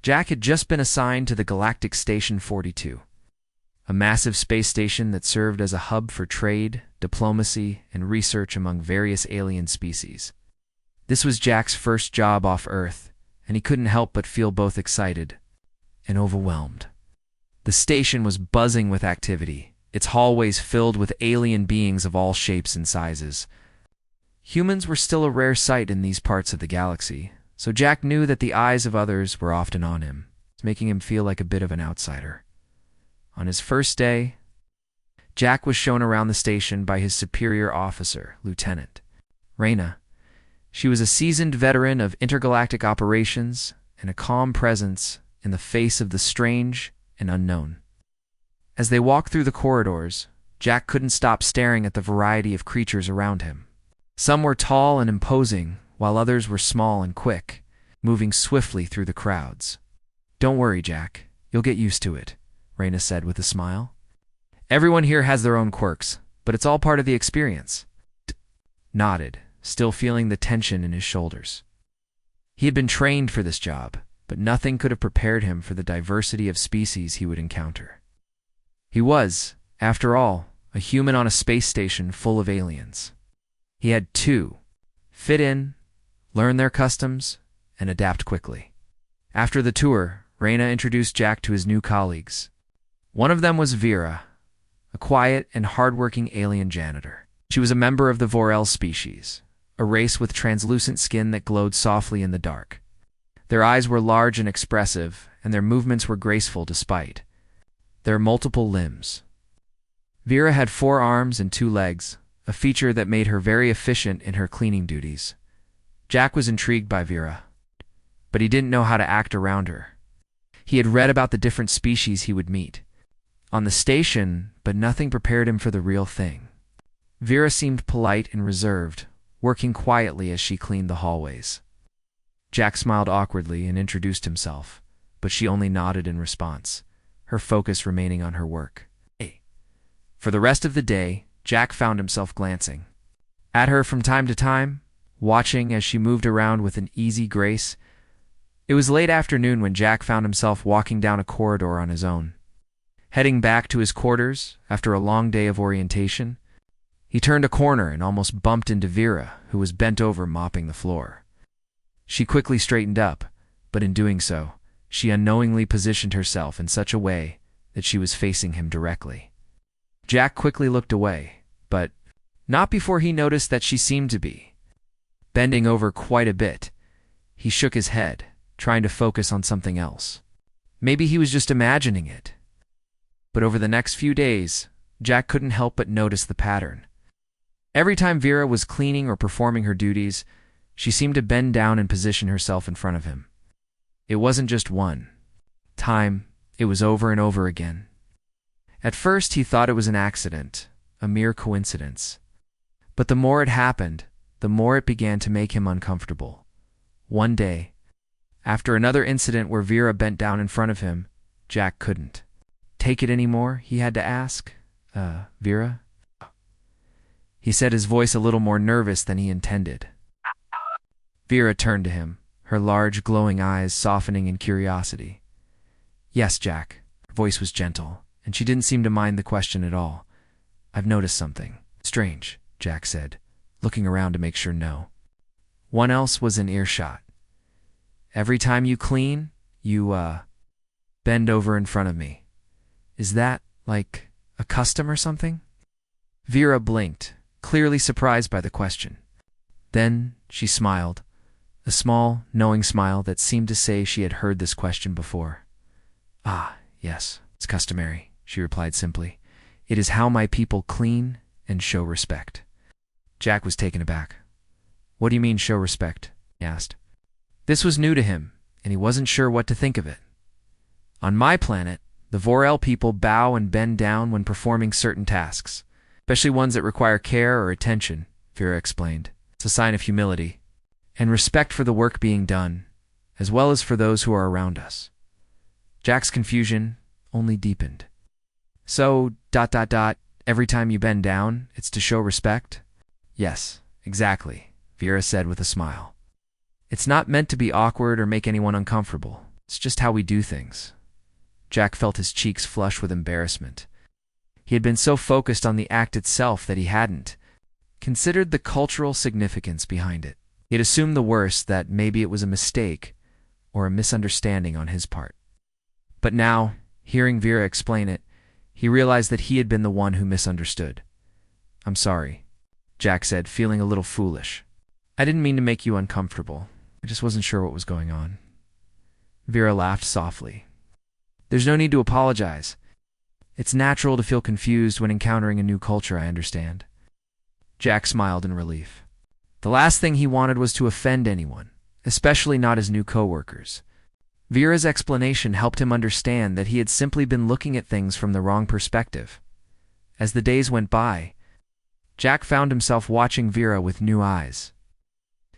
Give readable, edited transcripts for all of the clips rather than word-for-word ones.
Jack had just been assigned to the Galactic Station 42, a massive space station that served as a hub for trade, diplomacy, and research among various alien species. This was Jack's first job off Earth, and he couldn't help but feel both excited and overwhelmed. The station was buzzing with activity, its hallways filled with alien beings of all shapes and sizes. Humans were still a rare sight in these parts of the galaxy, so Jack knew that the eyes of others were often on him, making him feel like a bit of an outsider. On his first day, Jack was shown around the station by his superior officer, Lieutenant Reyna. She was a seasoned veteran of intergalactic operations and a calm presence in the face of the strange and unknown. As they walked through the corridors, Jack couldn't stop staring at the variety of creatures around him. Some were tall and imposing, while others were small and quick, moving swiftly through the crowds. "Don't worry, Jack. You'll get used to it," Reyna said with a smile. "Everyone here has their own quirks, but it's all part of the experience." Nodded, still feeling the tension in his shoulders. He had been trained for this job, but nothing could have prepared him for the diversity of species he would encounter. He was, after all, a human on a space station full of aliens. He had to fit in, learn their customs, and adapt quickly. After the tour, Reyna introduced Jack to his new colleagues. One of them was Vera, a quiet and hardworking alien janitor. She was a member of the Vorel species, a race with translucent skin that glowed softly in the dark. Their eyes were large and expressive, and their movements were graceful despite their multiple limbs. Vera had 4 arms and 2 legs, a feature that made her very efficient in her cleaning duties. Jack was intrigued by Vera, but he didn't know how to act around her. He had read about the different species he would meet on the station, but nothing prepared him for the real thing. Vera seemed polite and reserved, working quietly as she cleaned the hallways. Jack smiled awkwardly and introduced himself, but she only nodded in response, her focus remaining on her work. For the rest of the day, Jack found himself glancing at her from time to time, watching as she moved around with an easy grace. It was late afternoon when Jack found himself walking down a corridor on his own. Heading back to his quarters after a long day of orientation, he turned a corner and almost bumped into Vera, who was bent over mopping the floor. She quickly straightened up, but in doing so, she unknowingly positioned herself in such a way that she was facing him directly. Jack quickly looked away, but not before he noticed that she seemed to be bending over quite a bit. He shook his head, trying to focus on something else. Maybe he was just imagining it. But over the next few days, Jack couldn't help but notice the pattern. Every time Vera was cleaning or performing her duties, she seemed to bend down and position herself in front of him. It wasn't just one time, it was over and over again. At first, he thought it was an accident, a mere coincidence. But the more it happened, the more it began to make him uncomfortable. One day, after another incident where Vera bent down in front of him, Jack couldn't take it anymore. He had to ask, Vera? He said, his voice a little more nervous than he intended. Vera turned to him, her large, glowing eyes softening in curiosity. "Yes, Jack." Her voice was gentle, and she didn't seem to mind the question at all. "I've noticed something strange," Jack said, looking around to make sure no one else was in earshot. "Every time you clean, you, bend over in front of me. Is that, like, a custom or something?" Vera blinked, clearly surprised by the question. Then she smiled, a small, knowing smile that seemed to say she had heard this question before. "Ah, yes, it's customary," she replied simply. "It is how my people clean and show respect." Jack was taken aback. "What do you mean, show respect?" he asked. This was new to him, and he wasn't sure what to think of it. "On my planet, the Vorel people bow and bend down when performing certain tasks, especially ones that require care or attention," Vera explained. "It's a sign of humility and respect for the work being done, as well as for those who are around us." Jack's confusion only deepened. "So, every time you bend down, it's to show respect?" "Yes, exactly," Vera said with a smile. "It's not meant to be awkward or make anyone uncomfortable. It's just how we do things. Jack felt his cheeks flush with embarrassment. He had been so focused on the act itself that he hadn't considered the cultural significance behind it. He had assumed the worst, that maybe it was a mistake or a misunderstanding on his part. But now, hearing Vera explain it, he realized that he had been the one who misunderstood. "I'm sorry," Jack said, feeling a little foolish. "I didn't mean to make you uncomfortable. I just wasn't sure what was going on." Vera laughed softly. "There's no need to apologize. It's natural to feel confused when encountering a new culture, I understand." Jack smiled in relief. The last thing he wanted was to offend anyone, especially not his new coworkers. Vera's explanation helped him understand that he had simply been looking at things from the wrong perspective. As the days went by, Jack found himself watching Vera with new eyes.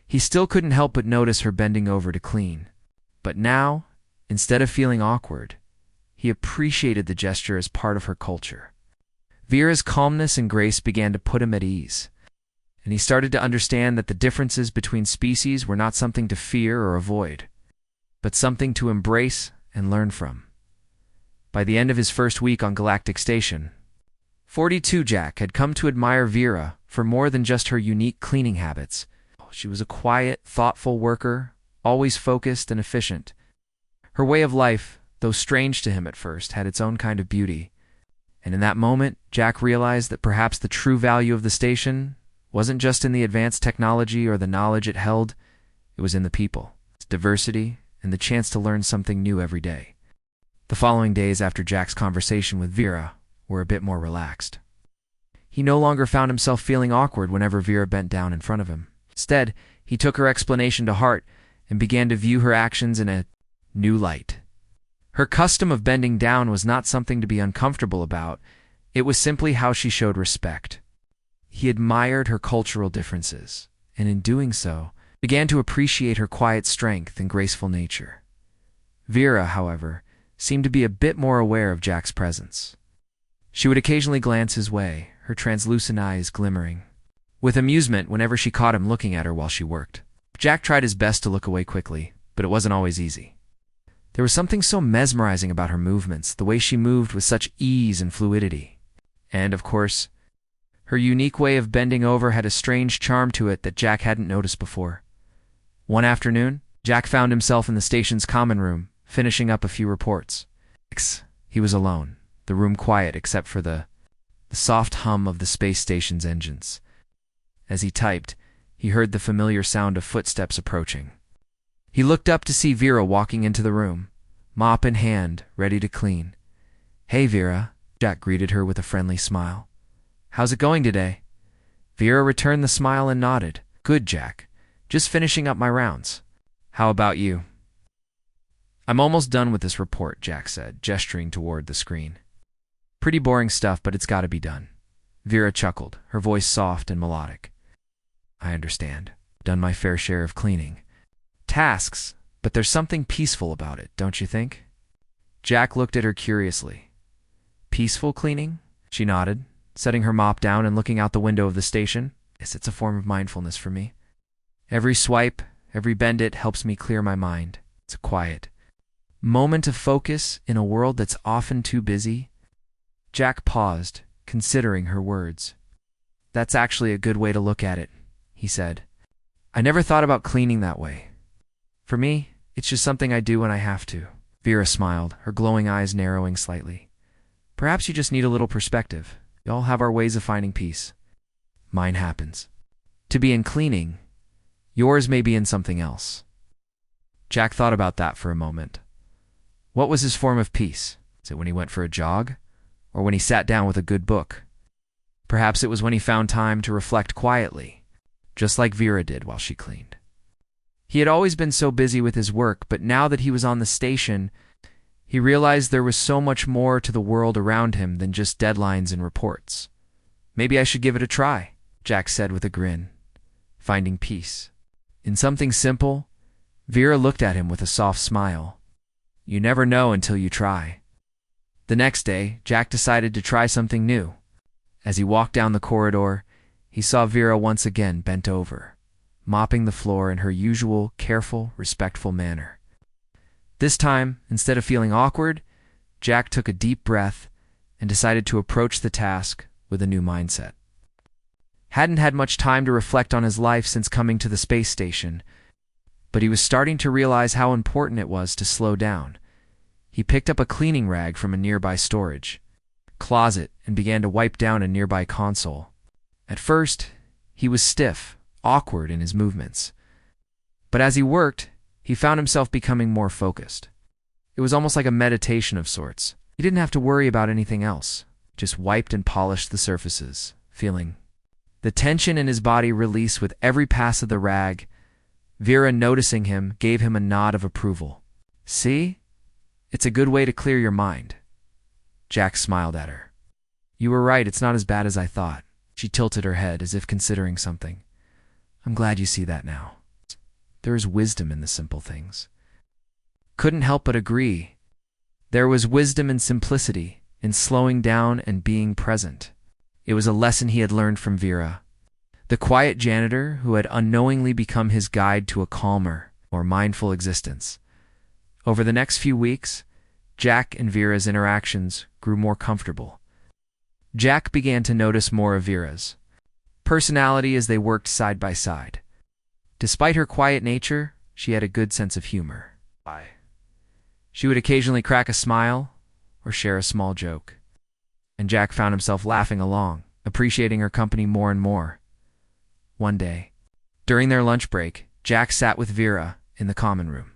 He still couldn't help but notice her bending over to clean. But now, instead of feeling awkward, he appreciated the gesture as part of her culture. Vera's calmness and grace began to put him at ease, and he started to understand that the differences between species were not something to fear or avoid, but something to embrace and learn from. By the end of his first week on Galactic Station, 42 Jack had come to admire Vera for more than just her unique cleaning habits. She was a quiet, thoughtful worker, always focused and efficient. Her way of life, though strange to him at first, had its own kind of beauty. And in that moment, Jack realized that perhaps the true value of the station wasn't just in the advanced technology or the knowledge it held, it was in the people, its diversity, and the chance to learn something new every day. The following days after Jack's conversation with Vera were a bit more relaxed. He no longer found himself feeling awkward whenever Vera bent down in front of him. Instead, he took her explanation to heart and began to view her actions in a new light. Her custom of bending down was not something to be uncomfortable about. It was simply how she showed respect. He admired her cultural differences, and in doing so, began to appreciate her quiet strength and graceful nature. Vera, however, seemed to be a bit more aware of Jack's presence. She would occasionally glance his way, her translucent eyes glimmering with amusement whenever she caught him looking at her while she worked. Jack tried his best to look away quickly, but it wasn't always easy. There was something so mesmerizing about her movements, the way she moved with such ease and fluidity. And, of course, her unique way of bending over had a strange charm to it that Jack hadn't noticed before. One afternoon, Jack found himself in the station's common room, finishing up a few reports. He was alone, the room quiet except for the soft hum of the space station's engines. As he typed, he heard the familiar sound of footsteps approaching. He looked up to see Vera walking into the room, mop in hand, ready to clean. "Hey, Vera," Jack greeted her with a friendly smile. "How's it going today?" Vera returned the smile and nodded. "Good, Jack. Just finishing up my rounds. How about you?" "I'm almost done with this report," Jack said, gesturing toward the screen. "Pretty boring stuff, but it's got to be done." Vera chuckled, her voice soft and melodic. "I understand. Done my fair share of cleaning. Tasks, but there's something peaceful about it, don't you think?" Jack looked at her curiously. "Peaceful cleaning?" She nodded, setting her mop down and looking out the window of the station. "Yes, it's a form of mindfulness for me. Every swipe, every bend it helps me clear my mind. It's a quiet moment of focus in a world that's often too busy." Jack paused, considering her words. "That's actually a good way to look at it," he said. "I never thought about cleaning that way. For me, it's just something I do when I have to." Vera smiled, her glowing eyes narrowing slightly. "Perhaps you just need a little perspective. We all have our ways of finding peace. Mine happens to be in cleaning. Yours may be in something else." Jack thought about that for a moment. What was his form of peace? Is it when he went for a jog? Or when he sat down with a good book? Perhaps it was when he found time to reflect quietly, just like Vera did while she cleaned. He had always been so busy with his work, but now that he was on the station, he realized there was so much more to the world around him than just deadlines and reports. "Maybe I should give it a try," Jack said with a grin. Finding peace in something simple. Vera looked at him with a soft smile. "You never know until you try." The next day, Jack decided to try something new. As he walked down the corridor, he saw Vera once again bent over, mopping the floor in her usual careful, respectful manner. This time, instead of feeling awkward, Jack took a deep breath and decided to approach the task with a new mindset. Hadn't had much time to reflect on his life since coming to the space station, but he was starting to realize how important it was to slow down. He picked up a cleaning rag from a nearby storage closet and began to wipe down a nearby console. At first, he was stiff, awkward in his movements. But as he worked, he found himself becoming more focused. It was almost like a meditation of sorts. He didn't have to worry about anything else, just wiped and polished the surfaces, feeling the tension in his body release with every pass of the rag. Vera, noticing him, gave him a nod of approval. "See? It's a good way to clear your mind." Jack smiled at her. "You were right, it's not as bad as I thought." She tilted her head as if considering something. "I'm glad you see that now. There is wisdom in the simple things." Couldn't help but agree. There was wisdom in simplicity, in slowing down and being present. It was a lesson he had learned from Vera, the quiet janitor who had unknowingly become his guide to a calmer, more mindful existence. Over the next few weeks, Jack and Vera's interactions grew more comfortable. Jack began to notice more of Vera's personality as they worked side by side. Despite her quiet nature, she had a good sense of humor. She would occasionally crack a smile or share a small joke, and Jack found himself laughing along, appreciating her company more and more. One day, during their lunch break, Jack sat with Vera in the common room.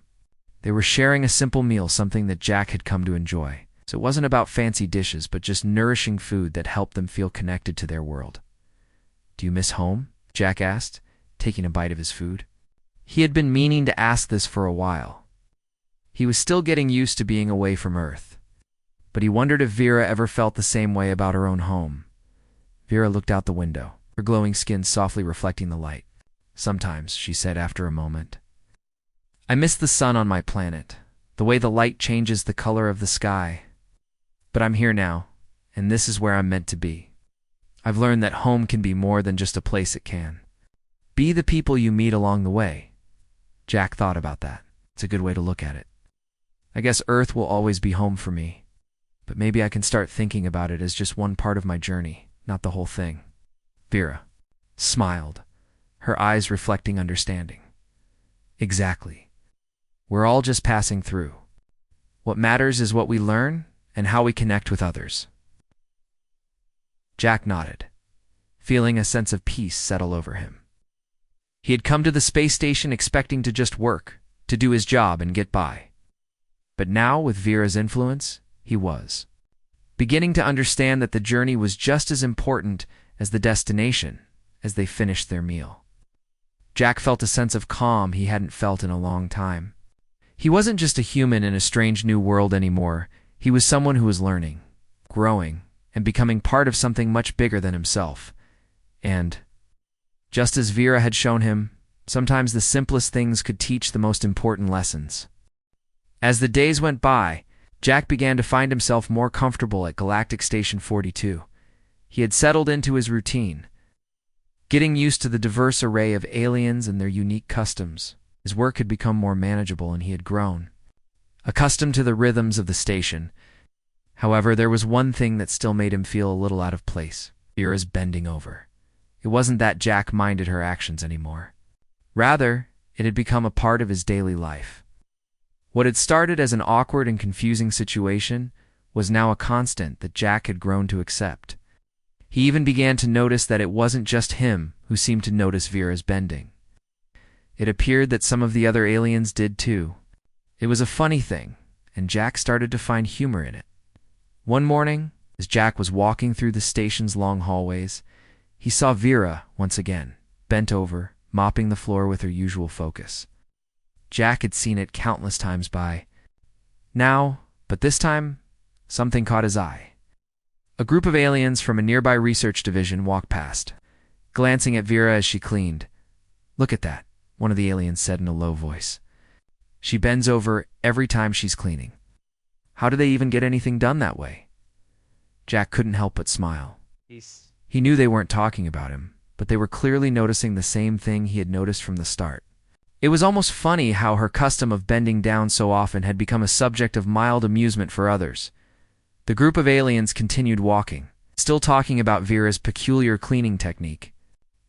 They were sharing a simple meal, something that Jack had come to enjoy. So it wasn't about fancy dishes, but just nourishing food that helped them feel connected to their world. "Do you miss home?" Jack asked, taking a bite of his food. He had been meaning to ask this for a while. He was still getting used to being away from Earth, but he wondered if Vera ever felt the same way about her own home. Vera looked out the window, her glowing skin softly reflecting the light. "Sometimes," she said after a moment. "I miss the sun on my planet, the way the light changes the color of the sky. But I'm here now, and this is where I'm meant to be. I've learned that home can be more than just a place. It can be the people you meet along the way." Jack thought about that. It's a good way to look at it. "I guess Earth will always be home for me, but maybe I can start thinking about it as just one part of my journey, not the whole thing." Vera smiled, her eyes reflecting understanding. "Exactly. We're all just passing through. What matters is what we learn and how we connect with others." Jack nodded, feeling a sense of peace settle over him. He had come to the space station expecting to just work, to do his job and get by. But now, with Vera's influence, he was beginning to understand that the journey was just as important as the destination as they finished their meal. Jack felt a sense of calm he hadn't felt in a long time. He wasn't just a human in a strange new world anymore. He was someone who was learning, growing, and becoming part of something much bigger than himself. And, just as Vera had shown him, sometimes the simplest things could teach the most important lessons. As the days went by, Jack began to find himself more comfortable at Galactic Station 42. He had settled into his routine, getting used to the diverse array of aliens and their unique customs. His work had become more manageable and he had grown accustomed to the rhythms of the station. However, there was one thing that still made him feel a little out of place: Vera's bending over. It wasn't that Jack minded her actions anymore. Rather, it had become a part of his daily life. What had started as an awkward and confusing situation was now a constant that Jack had grown to accept. He even began to notice that it wasn't just him who seemed to notice Vera's bending. It appeared that some of the other aliens did too. It was a funny thing, and Jack started to find humor in it. One morning, as Jack was walking through the station's long hallways, he saw Vera once again, bent over, mopping the floor with her usual focus. Jack had seen it countless times by now, but this time, something caught his eye. A group of aliens from a nearby research division walked past, glancing at Vera as she cleaned. "Look at that," one of the aliens said in a low voice. "She bends over every time she's cleaning. How do they even get anything done that way?" Jack couldn't help but smile. He knew they weren't talking about him, but they were clearly noticing the same thing he had noticed from the start: It was almost funny how her custom of bending down so often had become a subject of mild amusement for others. The group of aliens continued walking, still talking about Vera's peculiar cleaning technique.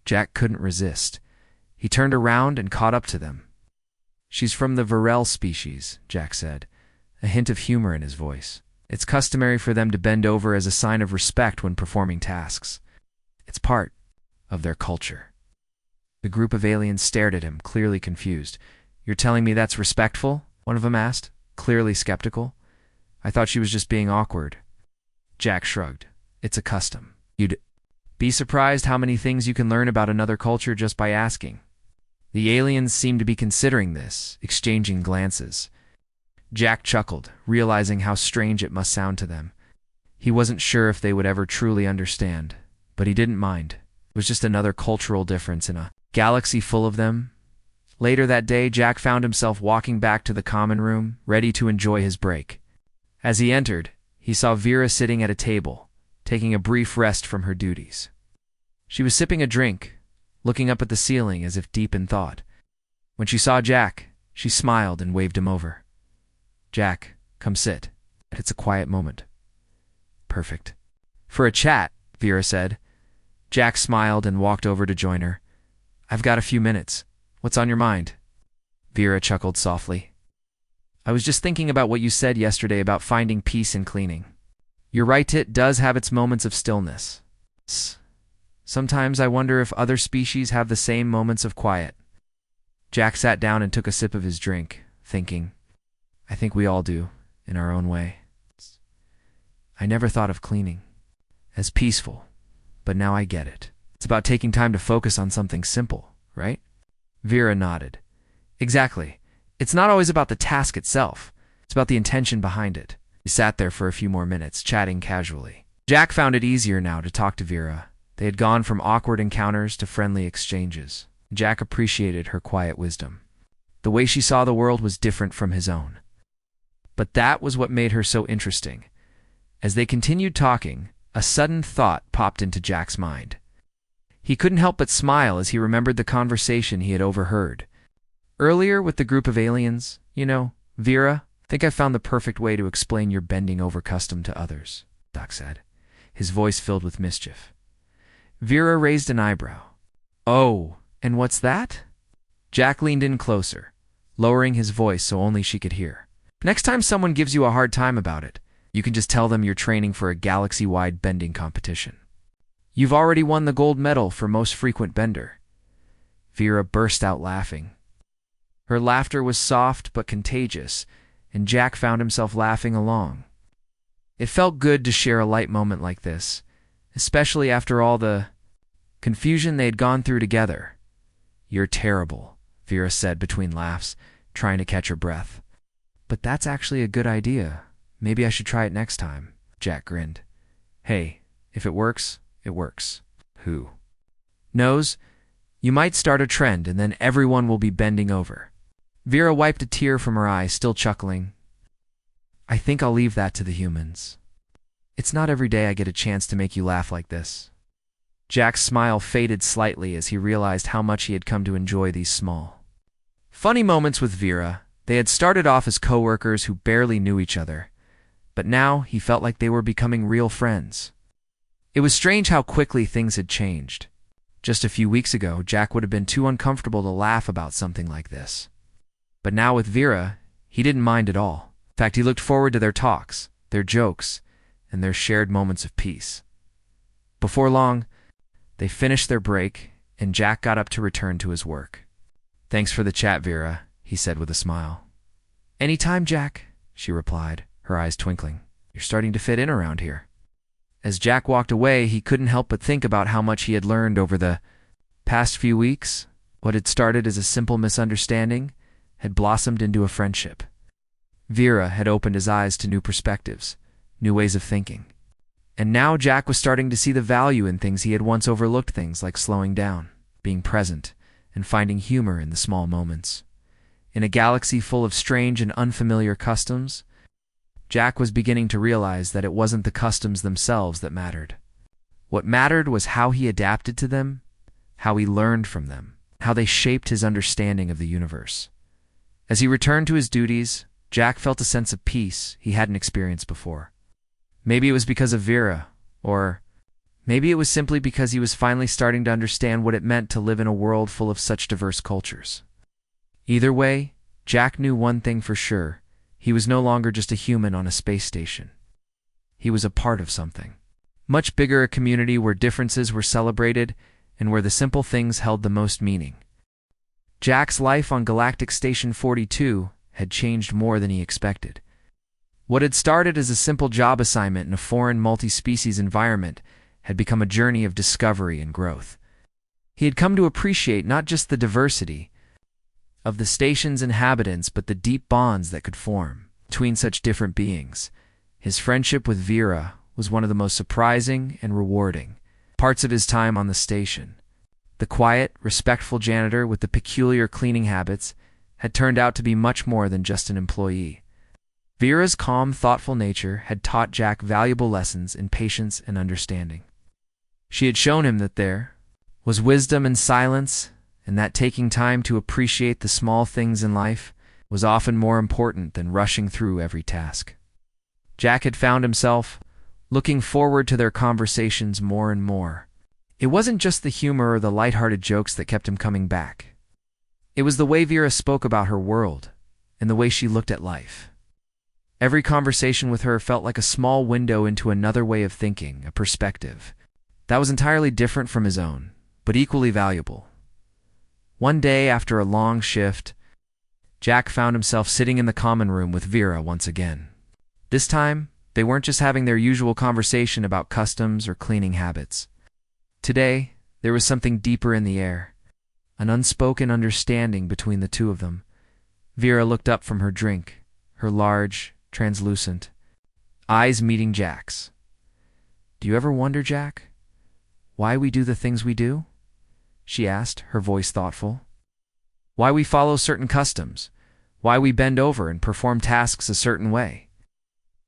Jack couldn't resist. He turned around and caught up to them. "She's from the Varel species," Jack said, a hint of humor in his voice. "It's customary for them to bend over as a sign of respect when performing tasks. It's part of their culture." The group of aliens stared at him, clearly confused. "You're telling me that's respectful?" one of them asked, clearly skeptical. "I thought she was just being awkward." Jack shrugged. "It's a custom. You'd be surprised how many things you can learn about another culture just by asking." The aliens seemed to be considering this, exchanging glances. Jack chuckled, realizing how strange it must sound to them. He wasn't sure if they would ever truly understand, but he didn't mind. It was just another cultural difference in a galaxy full of them. Later that day, Jack found himself walking back to the common room, ready to enjoy his break. As he entered, he saw Vera sitting at a table, taking a brief rest from her duties. She was sipping a drink, looking up at the ceiling as if deep in thought. When she saw Jack, she smiled and waved him over. "Jack, come sit. It's a quiet moment." "Perfect." "For a chat," Vera said. Jack smiled and walked over to join her. "I've got a few minutes. What's on your mind?" Vera chuckled softly. "I was just thinking about what you said yesterday about finding peace in cleaning. You're right, it does have its moments of stillness. Sometimes I wonder if other species have the same moments of quiet." Jack sat down and took a sip of his drink, thinking, "I think we all do, in our own way. I never thought of cleaning as peaceful, but now I get it. It's about taking time to focus on something simple, right?" Vera nodded. "Exactly. It's not always about the task itself. It's about the intention behind it." He sat there for a few more minutes, chatting casually. Jack found it easier now to talk to Vera. They had gone from awkward encounters to friendly exchanges. Jack appreciated her quiet wisdom. The way she saw the world was different from his own. But that was what made her so interesting. As they continued talking, a sudden thought popped into Jack's mind. He couldn't help but smile as he remembered the conversation he had overheard. Earlier with the group of aliens, "Vera, I think I found the perfect way to explain your bending over custom to others," Doc said, his voice filled with mischief. Vera raised an eyebrow. "Oh, and what's that?" Jack leaned in closer, lowering his voice so only she could hear. "Next time someone gives you a hard time about it, you can just tell them you're training for a galaxy-wide bending competition. You've already won the gold medal for most frequent bender." Vera burst out laughing. Her laughter was soft but contagious, and Jack found himself laughing along. It felt good to share a light moment like this, especially after all the confusion they had gone through together. "You're terrible," Vera said between laughs, trying to catch her breath. "But that's actually a good idea. Maybe I should try it next time," Jack grinned. "Hey, if it works, it works. Who knows? You might start a trend and then everyone will be bending over." Vera wiped a tear from her eye, still chuckling. "I think I'll leave that to the humans. It's not every day I get a chance to make you laugh like this." Jack's smile faded slightly as he realized how much he had come to enjoy these small, funny moments with Vera. They had started off as coworkers who barely knew each other, but now he felt like they were becoming real friends. It was strange how quickly things had changed. Just a few weeks ago, Jack would have been too uncomfortable to laugh about something like this. But now with Vera, he didn't mind at all. In fact, he looked forward to their talks, their jokes, and their shared moments of peace. Before long, they finished their break, and Jack got up to return to his work. "Thanks for the chat, Vera," he said with a smile. "Anytime, Jack," she replied, her eyes twinkling. "You're starting to fit in around here." As Jack walked away, he couldn't help but think about how much he had learned over the past few weeks. What had started as a simple misunderstanding had blossomed into a friendship. Vera had opened his eyes to new perspectives, new ways of thinking. And now Jack was starting to see the value in things he had once overlooked, things like slowing down, being present, and finding humor in the small moments. In a galaxy full of strange and unfamiliar customs, Jack was beginning to realize that it wasn't the customs themselves that mattered. What mattered was how he adapted to them, how he learned from them, how they shaped his understanding of the universe. As he returned to his duties, Jack felt a sense of peace he hadn't experienced before. Maybe it was because of Vera, or maybe it was simply because he was finally starting to understand what it meant to live in a world full of such diverse cultures. Either way, Jack knew one thing for sure. He was no longer just a human on a space station. He was a part of something much bigger, a community where differences were celebrated and where the simple things held the most meaning. Jack's life on Galactic Station 42 had changed more than he expected. What had started as a simple job assignment in a foreign multi-species environment had become a journey of discovery and growth. He had come to appreciate not just the diversity of the station's inhabitants, but the deep bonds that could form between such different beings. His friendship with Vera was one of the most surprising and rewarding parts of his time on the station. The quiet, respectful janitor with the peculiar cleaning habits had turned out to be much more than just an employee. Vera's calm, thoughtful nature had taught Jack valuable lessons in patience and understanding. She had shown him that there was wisdom in silence, and that taking time to appreciate the small things in life was often more important than rushing through every task. Jack had found himself looking forward to their conversations more and more. It wasn't just the humor or the lighthearted jokes that kept him coming back. It was the way Vera spoke about her world and the way she looked at life. Every conversation with her felt like a small window into another way of thinking, a perspective that was entirely different from his own, but equally valuable. One day, after a long shift, Jack found himself sitting in the common room with Vera once again. This time, they weren't just having their usual conversation about customs or cleaning habits. Today, there was something deeper in the air, an unspoken understanding between the two of them. Vera looked up from her drink, her large, translucent eyes meeting Jack's. "Do you ever wonder, Jack, why we do the things we do?" she asked, her voice thoughtful. "Why we follow certain customs, why we bend over and perform tasks a certain way?"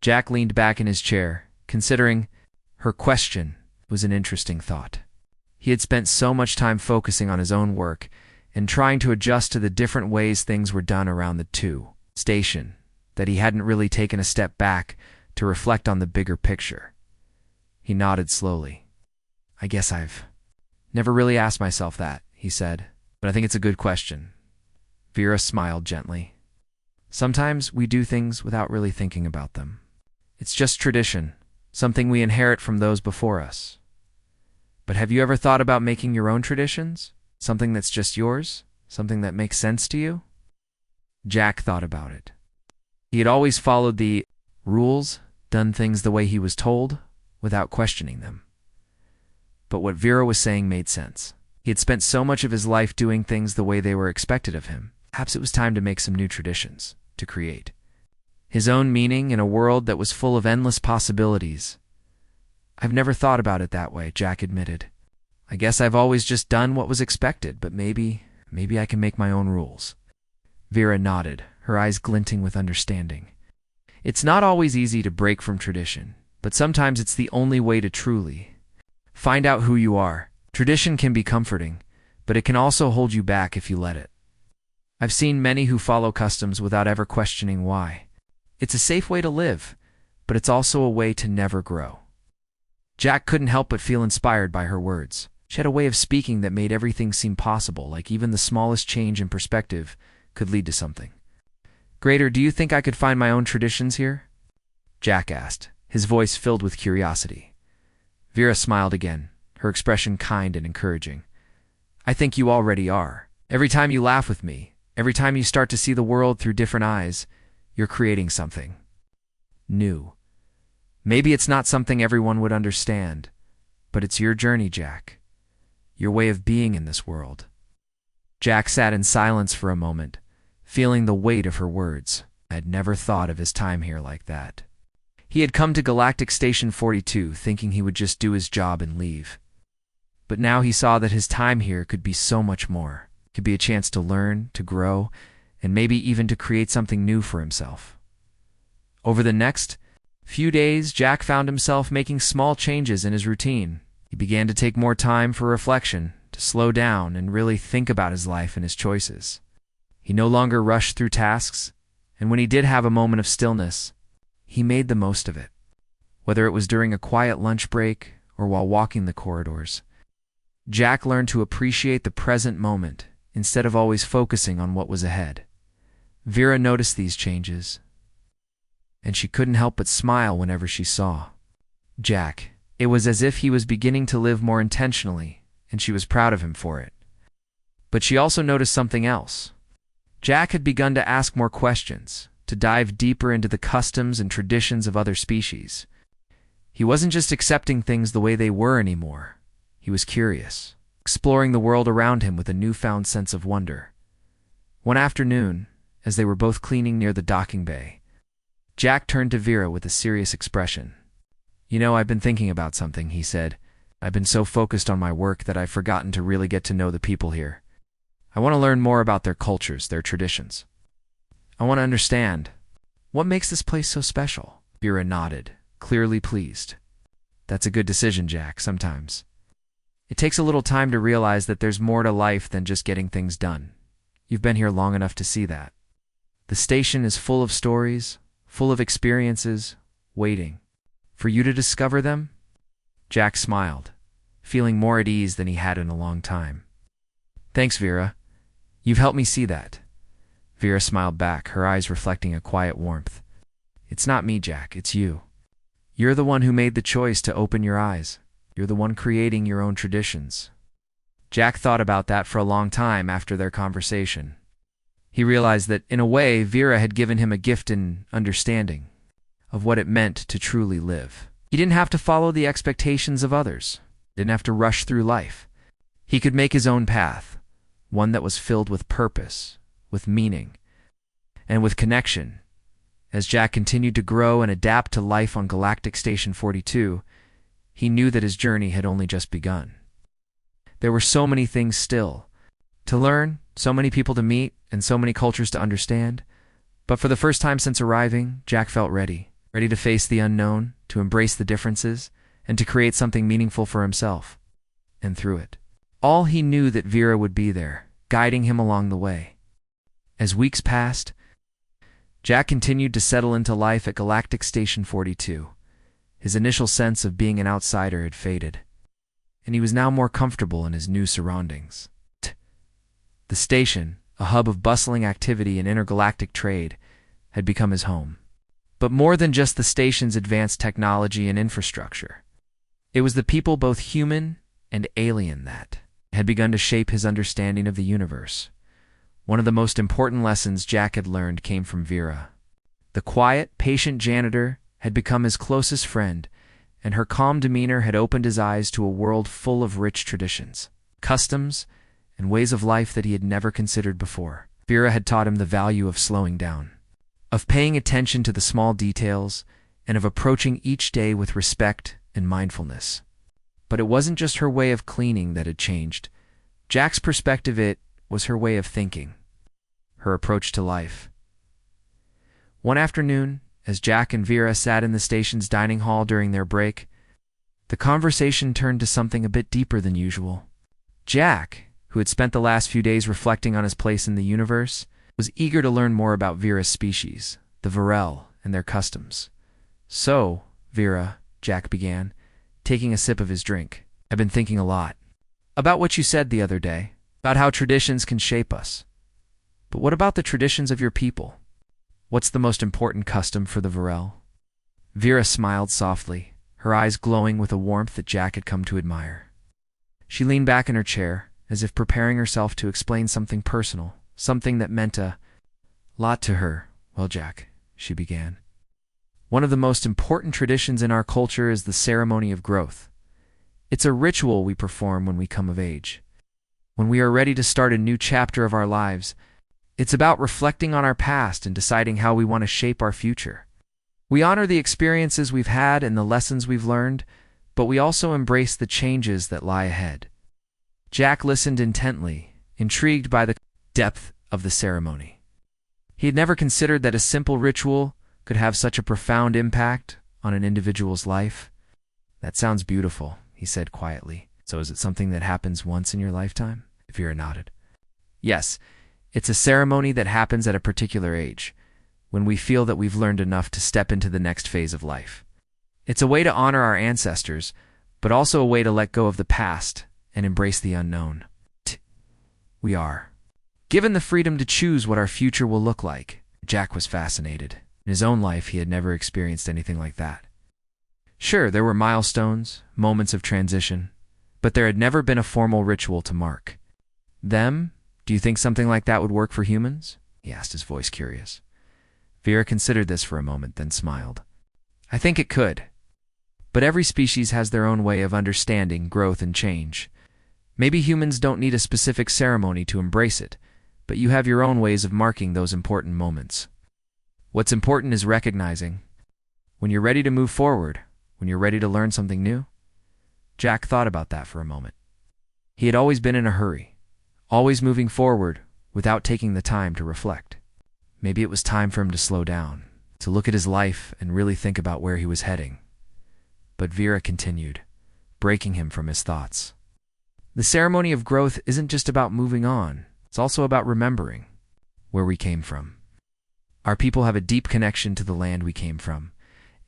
Jack leaned back in his chair, considering her question was an interesting thought. He had spent so much time focusing on his own work and trying to adjust to the different ways things were done around the station that he hadn't really taken a step back to reflect on the bigger picture. He nodded slowly. "I guess I've never really asked myself that," he said, "but I think it's a good question." Vera smiled gently. "Sometimes we do things without really thinking about them. It's just tradition, something we inherit from those before us. But have you ever thought about making your own traditions? Something that's just yours? Something that makes sense to you?" Jack thought about it. He had always followed the rules, done things the way he was told, without questioning them. But what Vera was saying made sense. He had spent so much of his life doing things the way they were expected of him. Perhaps it was time to make some new traditions, to create his own meaning in a world that was full of endless possibilities. "I've never thought about it that way," Jack admitted. "I guess I've always just done what was expected, but maybe I can make my own rules." Vera nodded, her eyes glinting with understanding. It's not always easy to break from tradition, but sometimes it's the only way to truly find out who you are. Tradition can be comforting, but it can also hold you back if you let it. I've seen many who follow customs without ever questioning why. It's a safe way to live, but it's also a way to never grow. Jack couldn't help but feel inspired by her words. She had a way of speaking that made everything seem possible, like even the smallest change in perspective could lead to something greater. "Do you think I could find my own traditions here?" Jack asked, his voice filled with curiosity. Vera smiled again, her expression kind and encouraging. "I think you already are. Every time you laugh with me, every time you start to see the world through different eyes, you're creating something new. Maybe it's not something everyone would understand, but it's your journey, Jack. Your way of being in this world." Jack sat in silence for a moment, feeling the weight of her words. I had never thought of his time here like that. He had come to Galactic Station 42 thinking he would just do his job and leave. But now he saw that his time here could be so much more. It could be a chance to learn, to grow, and maybe even to create something new for himself. Over the next few days, Jack found himself making small changes in his routine. He began to take more time for reflection, to slow down and really think about his life and his choices. He no longer rushed through tasks, and when he did have a moment of stillness, he made the most of it. Whether it was during a quiet lunch break or while walking the corridors, Jack learned to appreciate the present moment instead of always focusing on what was ahead. Vera noticed these changes, and she couldn't help but smile whenever she saw Jack. It was as if he was beginning to live more intentionally, and she was proud of him for it. But she also noticed something else. Jack had begun to ask more questions, to dive deeper into the customs and traditions of other species. He wasn't just accepting things the way they were anymore. He was curious, exploring the world around him with a newfound sense of wonder. One afternoon, as they were both cleaning near the docking bay, Jack turned to Vera with a serious expression. "You know, I've been thinking about something," he said. "I've been so focused on my work that I've forgotten to really get to know the people here. I want to learn more about their cultures, their traditions. I want to understand what makes this place so special." Vera nodded, clearly pleased. "That's a good decision, Jack, sometimes. It takes a little time to realize that there's more to life than just getting things done. You've been here long enough to see that. The station is full of stories, full of experiences, waiting for you to discover them." Jack smiled, feeling more at ease than he had in a long time. "Thanks, Vera. You've helped me see that." Vera smiled back, her eyes reflecting a quiet warmth. "It's not me, Jack, it's you. You're the one who made the choice to open your eyes. You're the one creating your own traditions." Jack thought about that for a long time after their conversation. He realized that, in a way, Vera had given him a gift in understanding of what it meant to truly live. He didn't have to follow the expectations of others, didn't have to rush through life. He could make his own path, one that was filled with purpose, with meaning, and with connection. As Jack continued to grow and adapt to life on Galactic Station 42, he knew that his journey had only just begun. There were so many things still to learn, so many people to meet, and so many cultures to understand. But for the first time since arriving, Jack felt ready to face the unknown, to embrace the differences, and to create something meaningful for himself. And through it all, he knew that Vera would be there, guiding him along the way. As weeks passed, Jack continued to settle into life at Galactic Station 42. His initial sense of being an outsider had faded, and he was now more comfortable in his new surroundings. The station, a hub of bustling activity and intergalactic trade, had become his home. But more than just the station's advanced technology and infrastructure, it was the people, both human and alien, that had begun to shape his understanding of the universe. One of the most important lessons Jack had learned came from Vera. The quiet, patient janitor had become his closest friend, and her calm demeanor had opened his eyes to a world full of rich traditions, customs, and ways of life that he had never considered before. Vera had taught him the value of slowing down, of paying attention to the small details, and of approaching each day with respect and mindfulness. But it wasn't just her way of cleaning that had changed. Jack's perspective, it was her way of thinking, her approach to life. One afternoon, as Jack and Vera sat in the station's dining hall during their break, the conversation turned to something a bit deeper than usual. Jack, who had spent the last few days reflecting on his place in the universe, was eager to learn more about Vera's species, the Varel, and their customs. "So, Vera," Jack began, taking a sip of his drink, "I've been thinking a lot about what you said the other day, about how traditions can shape us. But what about the traditions of your people? What's the most important custom for the Varel?" Vera smiled softly, her eyes glowing with a warmth that Jack had come to admire. She leaned back in her chair, as if preparing herself to explain something personal, something that meant a lot to her. "Well, Jack," she began, "one of the most important traditions in our culture is the ceremony of growth. It's a ritual we perform when we come of age. When we are ready to start a new chapter of our lives, it's about reflecting on our past and deciding how we want to shape our future. We honor the experiences we've had and the lessons we've learned, but we also embrace the changes that lie ahead." Jack listened intently, intrigued by the depth of the ceremony. He had never considered that a simple ritual could have such a profound impact on an individual's life. "That sounds beautiful," he said quietly. "It's So is it something that happens once in your lifetime? Vera nodded. Yes, it's a ceremony that happens at a particular age, when we feel that we've learned enough to step into the next phase of life. It's a way to honor our ancestors, but also a way to let go of the past and embrace the unknown. We are given the freedom to choose what our future will look like. Jack was fascinated. In his own life, he had never experienced anything like that. Sure, there were milestones, moments of transition, but there had never been a formal ritual to mark them. Do you think something like that would work for humans? He asked, his voice curious. Vera considered this for a moment, then smiled. I think it could. But every species has their own way of understanding growth and change. Maybe humans don't need a specific ceremony to embrace it, but you have your own ways of marking those important moments. What's important is recognizing when you're ready to move forward, when you're ready to learn something new. Jack thought about that for a moment. He had always been in a hurry, always moving forward without taking the time to reflect. Maybe it was time for him to slow down, to look at his life and really think about where he was heading. But Vera continued, breaking him from his thoughts. The ceremony of growth isn't just about moving on, it's also about remembering where we came from. Our people have a deep connection to the land we came from,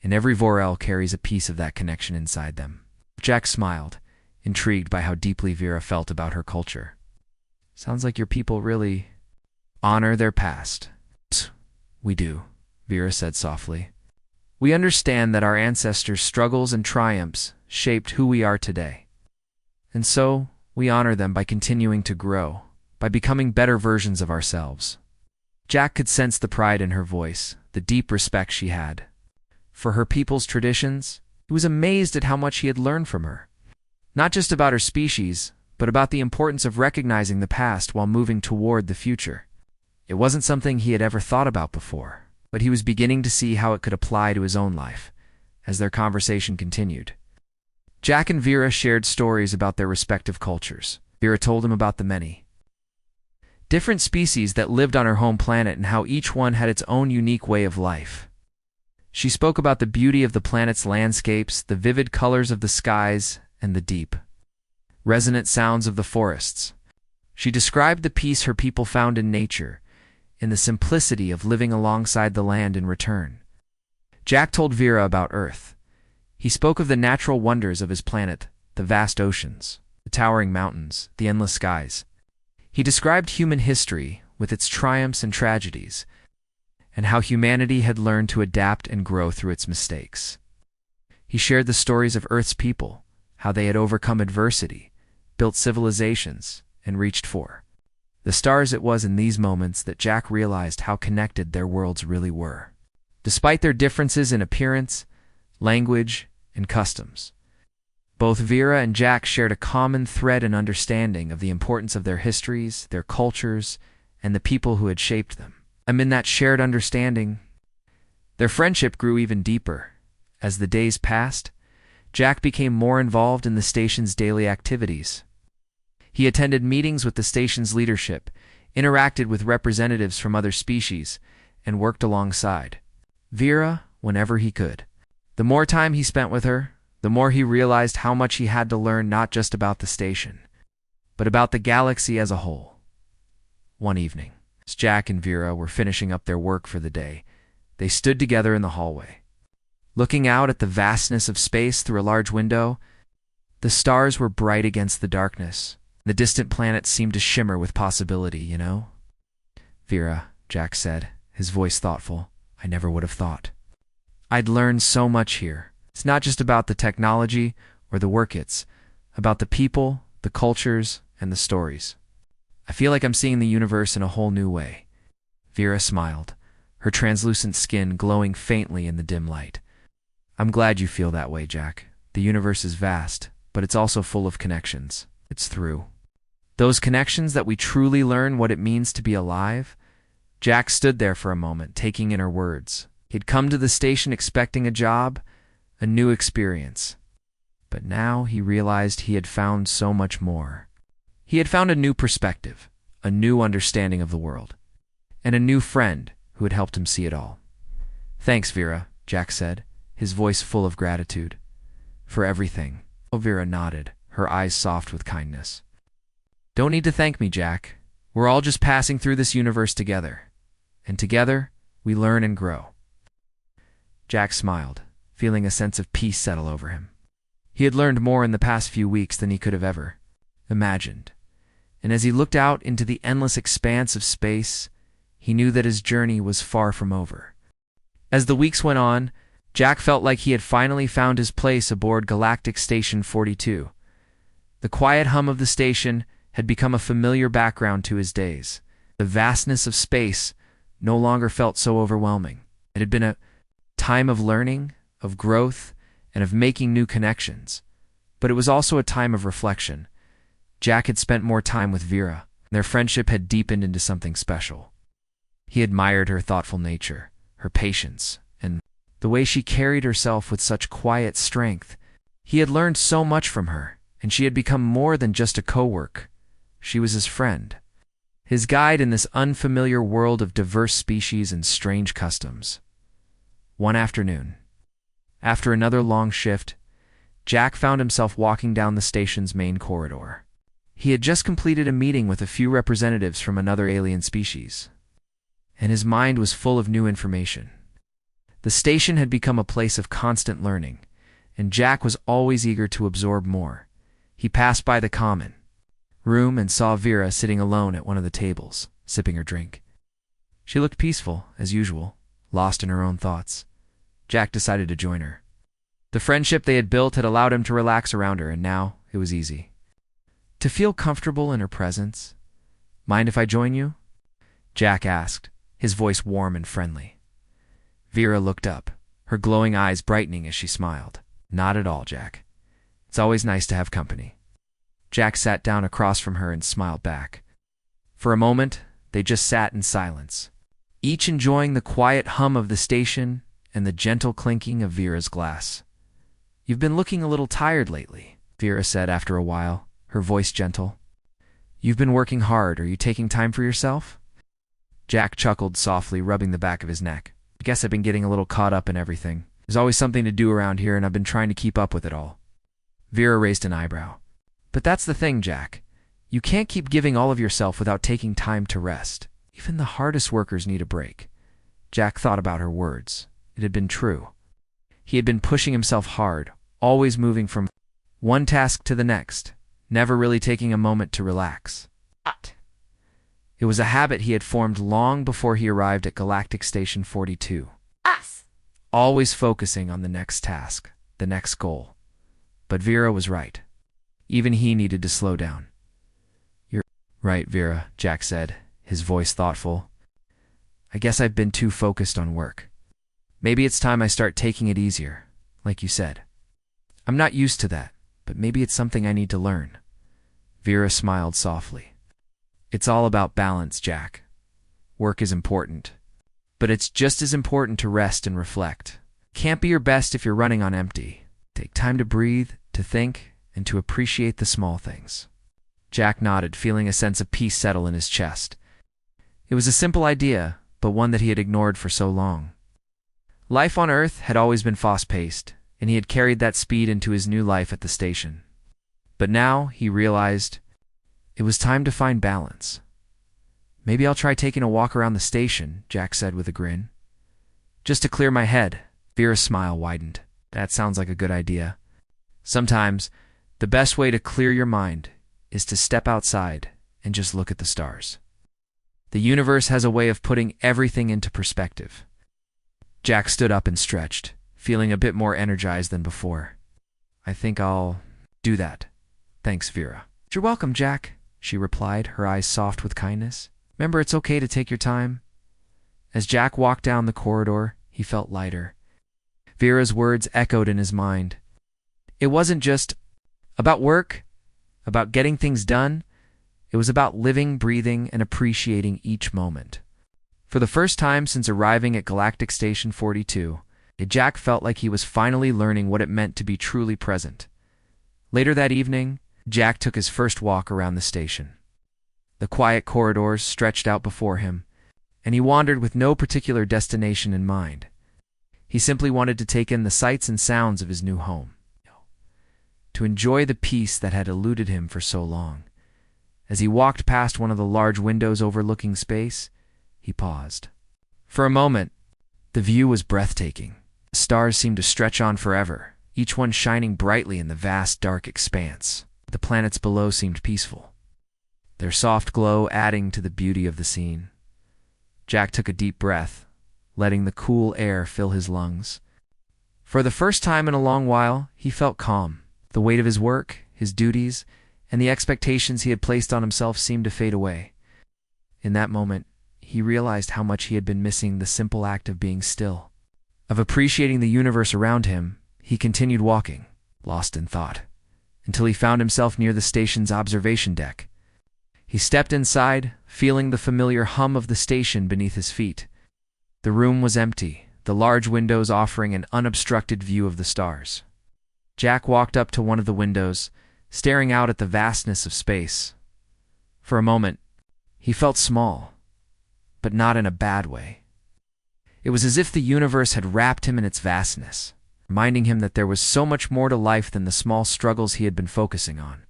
and every Vorel carries a piece of that connection inside them. Jack smiled, intrigued by how deeply Vera felt about her culture. Sounds like your people really honor their past. We do, Vera said softly. We understand that our ancestors' struggles and triumphs shaped who we are today. And so, we honor them by continuing to grow, by becoming better versions of ourselves. Jack could sense the pride in her voice, the deep respect she had for her people's traditions. He was amazed at how much he had learned from her. Not just about her species, but about the importance of recognizing the past while moving toward the future. It wasn't something he had ever thought about before, but he was beginning to see how it could apply to his own life, as their conversation continued. Jack and Vera shared stories about their respective cultures. Vera told him about the many different species that lived on her home planet and how each one had its own unique way of life. She spoke about the beauty of the planet's landscapes, the vivid colors of the skies, and the deep, resonant sounds of the forests. She described the peace her people found in nature, in the simplicity of living alongside the land in return. Jack told Vera about Earth. He spoke of the natural wonders of his planet, the vast oceans, the towering mountains, the endless skies. He described human history with its triumphs and tragedies, and how humanity had learned to adapt and grow through its mistakes. He shared the stories of Earth's people, how they had overcome adversity, built civilizations, and reached for the stars. It was in these moments that Jack realized how connected their worlds really were. Despite their differences in appearance, language, and customs, both Vera and Jack shared a common thread and understanding of the importance of their histories, their cultures, and the people who had shaped them. And in that shared understanding, their friendship grew even deeper. As the days passed, Jack became more involved in the station's daily activities. He attended meetings with the station's leadership, interacted with representatives from other species, and worked alongside Vera whenever he could. The more time he spent with her, the more he realized how much he had to learn, not just about the station, but about the galaxy as a whole. One evening, as Jack and Vera were finishing up their work for the day, they stood together in the hallway. Looking out at the vastness of space through a large window, the stars were bright against the darkness. The distant planets seemed to shimmer with possibility, you know? Vera, Jack said, his voice thoughtful, I never would have thought I'd learned so much here. It's not just about the technology or the work, it's about the people, the cultures, and the stories. I feel like I'm seeing the universe in a whole new way. Vera smiled, her translucent skin glowing faintly in the dim light. I'm glad you feel that way, Jack. The universe is vast, but it's also full of connections. It's through those connections that we truly learn what it means to be alive. Jack stood there for a moment, taking in her words. He'd come to the station expecting a job, a new experience. But now he realized he had found so much more. He had found a new perspective, a new understanding of the world, and a new friend who had helped him see it all. Thanks, Vera, Jack said, his voice full of gratitude. For everything. Vera nodded, her eyes soft with kindness. "Don't need to thank me, Jack. We're all just passing through this universe together. And together, we learn and grow." Jack smiled, feeling a sense of peace settle over him. He had learned more in the past few weeks than he could have ever imagined. And as he looked out into the endless expanse of space, he knew that his journey was far from over. As the weeks went on, Jack felt like he had finally found his place aboard Galactic Station 42. The quiet hum of the station had become a familiar background to his days. The vastness of space no longer felt so overwhelming. It had been a time of learning, of growth, and of making new connections. But it was also a time of reflection. Jack had spent more time with Vera, and their friendship had deepened into something special. He admired her thoughtful nature, her patience, and the way she carried herself with such quiet strength. He had learned so much from her, and she had become more than just a co-worker. She was his friend, his guide in this unfamiliar world of diverse species and strange customs. One afternoon, after another long shift, Jack found himself walking down the station's main corridor. He had just completed a meeting with a few representatives from another alien species, and his mind was full of new information. The station had become a place of constant learning, and Jack was always eager to absorb more. He passed by the common room and saw Vera sitting alone at one of the tables, sipping her drink. She looked peaceful, as usual, lost in her own thoughts. Jack decided to join her. The friendship they had built had allowed him to relax around her, and now it was easy to feel comfortable in her presence. "Mind if I join you?" Jack asked, his voice warm and friendly. Vera looked up, her glowing eyes brightening as she smiled. "Not at all, Jack. It's always nice to have company." Jack sat down across from her and smiled back. For a moment, they just sat in silence, each enjoying the quiet hum of the station and the gentle clinking of Vera's glass. "You've been looking a little tired lately," Vera said after a while, her voice gentle. "You've been working hard. Are you taking time for yourself?" Jack chuckled softly, rubbing the back of his neck. "I guess I've been getting a little caught up in everything. There's always something to do around here, and I've been trying to keep up with it all." Vera raised an eyebrow. "But that's the thing, Jack. You can't keep giving all of yourself without taking time to rest. Even the hardest workers need a break." Jack thought about her words. It had been true. He had been pushing himself hard, always moving from one task to the next, never really taking a moment to relax. It was a habit he had formed long before he arrived at Galactic Station 42. Always focusing on the next task, the next goal. But Vera was right. Even he needed to slow down. "You're right, Vera," Jack said, his voice thoughtful. "I guess I've been too focused on work. Maybe it's time I start taking it easier, like you said. I'm not used to that, but maybe it's something I need to learn." Vera smiled softly. "It's all about balance, Jack. Work is important, but it's just as important to rest and reflect. Can't be your best if you're running on empty. Take time to breathe, to think, and to appreciate the small things." Jack nodded, feeling a sense of peace settle in his chest. It was a simple idea, but one that he had ignored for so long. Life on Earth had always been fast-paced, and he had carried that speed into his new life at the station. But now, he realized, it was time to find balance. "Maybe I'll try taking a walk around the station," Jack said with a grin. "Just to clear my head." Vera's smile widened. "That sounds like a good idea. Sometimes, the best way to clear your mind is to step outside and just look at the stars. The universe has a way of putting everything into perspective." Jack stood up and stretched, feeling a bit more energized than before. "I think I'll do that. Thanks, Vera." "You're welcome, Jack," she replied, her eyes soft with kindness. "Remember, it's okay to take your time." As Jack walked down the corridor, he felt lighter. Vera's words echoed in his mind. It wasn't just about work, about getting things done. It was about living, breathing, and appreciating each moment. For the first time since arriving at Galactic Station 42, Jack felt like he was finally learning what it meant to be truly present. Later that evening, Jack took his first walk around the station. The quiet corridors stretched out before him, and he wandered with no particular destination in mind. He simply wanted to take in the sights and sounds of his new home. to enjoy the peace that had eluded him for so long. As he walked past one of the large windows overlooking space, he paused. For a moment, the view was breathtaking. The stars seemed to stretch on forever, each one shining brightly in the vast dark expanse. The planets below seemed peaceful, their soft glow adding to the beauty of the scene. Jack took a deep breath, letting the cool air fill his lungs. For the first time in a long while, he felt calm. The weight of his work, his duties, and the expectations he had placed on himself seemed to fade away. In that moment, he realized how much he had been missing the simple act of being still, of appreciating the universe around him. He continued walking, lost in thought, until he found himself near the station's observation deck. He stepped inside, feeling the familiar hum of the station beneath his feet. The room was empty, the large windows offering an unobstructed view of the stars. Jack walked up to one of the windows, staring out at the vastness of space. For a moment, he felt small, but not in a bad way. It was as if the universe had wrapped him in its vastness, reminding him that there was so much more to life than the small struggles he had been focusing on.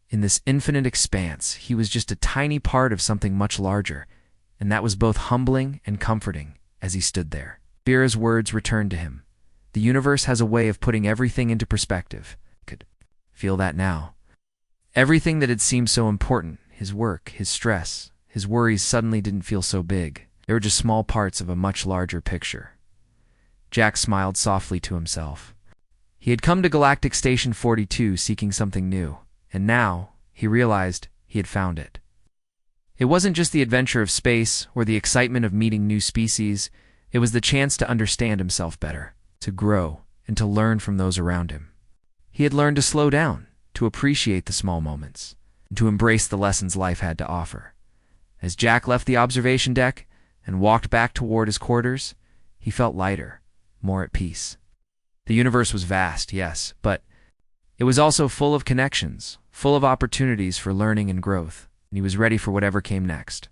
In this infinite expanse, he was just a tiny part of something much larger, and that was both humbling and comforting as he stood there. Vera's words returned to him. The universe has a way of putting everything into perspective. He could feel that now. Everything that had seemed so important, his work, his stress, his worries suddenly didn't feel so big. They were just small parts of a much larger picture. Jack smiled softly to himself. He had come to Galactic Station 42 seeking something new, and now he realized he had found it. It wasn't just the adventure of space or the excitement of meeting new species. It was the chance to understand himself better, to grow, and to learn from those around him. He had learned to slow down, to appreciate the small moments, and to embrace the lessons life had to offer. As Jack left the observation deck and walked back toward his quarters, he felt lighter, more at peace. The universe was vast, yes, but it was also full of connections, full of opportunities for learning and growth, and he was ready for whatever came next.